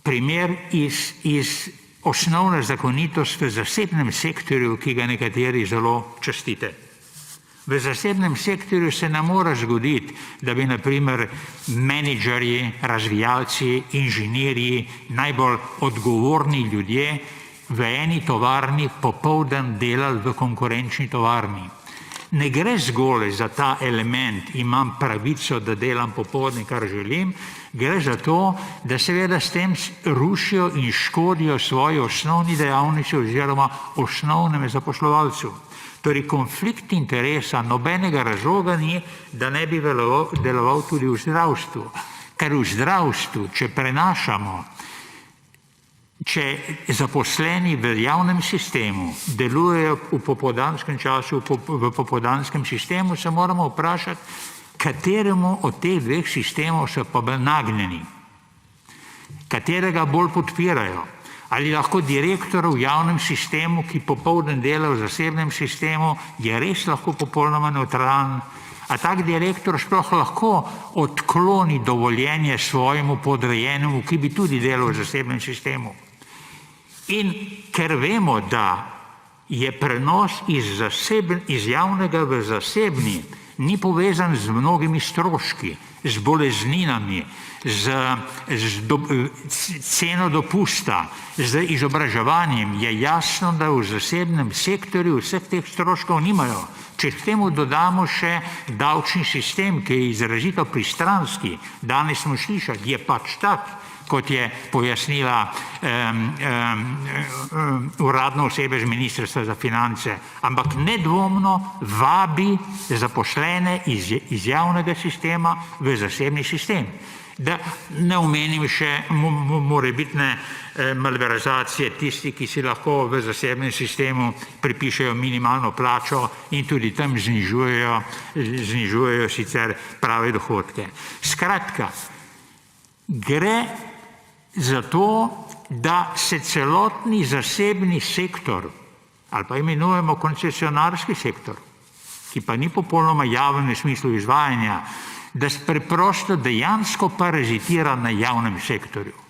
primer iz osnovne zakonitosti v zasebnem sektorju, ki ga nekateri zelo častite. V zasebnem sektorju se ne more zgoditi, da bi na primer menedžerji, razvijalci, inženirji, najbolj odgovorni ljudje v eni tovarni popoldan delali v konkurenčni tovarni. Ne gre zgolj za ta element, imam pravico, da delam popoldne, kar želim, gre za to, da seveda s tem rušijo in škodijo svoji osnovni dejavnici oziroma osnovnemu zaposlovalcu. Torej, konflikt interesa nobenega razloga ni, da ne bi deloval tudi v zdravstvu. Ker v zdravstvu, če zaposleni v javnem sistemu delujejo v popoldanskem času, v popoldanskem sistemu, se moramo vprašati, kateremu od teh dveh sistemov so pa bolj nagnjeni, katerega bolj podpirajo. Ali lahko direktor v javnem sistemu, ki popoldan dela v zasebnem sistemu, je res lahko popolnoma nevtralen? A tak direktor sploh lahko odkloni dovoljenje svojemu podrejenemu, ki bi tudi delal v zasebnem sistemu? In ker vemo, da je prenos iz javnega v zasebni, ni povezan z mnogimi stroški, z bolezninami, z ceno dopusta, z izobraževanjem, je jasno, da v zasebnem sektorju vseh teh stroškov nimajo. Če k temu dodamo še davčni sistem, ki je izrazito pristranski, danes smo slišali, je pač tak, kot je pojasnila uradna oseba z Ministrstva za finance, ampak nedvomno vabi zaposlene iz javnega sistema v zasebni sistem. Da ne omenim še morebitne malverzacije tisti, ki si lahko v zasebnem sistemu pripišejo minimalno plačo in tudi tam znižujejo sicer prave dohodke. Skratka, gre za to, da se celotni zasebni sektor, ali pa imenujemo koncesionarski sektor, ki pa ni popolnoma javen v smislu izvajanja, da preprosto dejansko parazitira na javnem sektorju.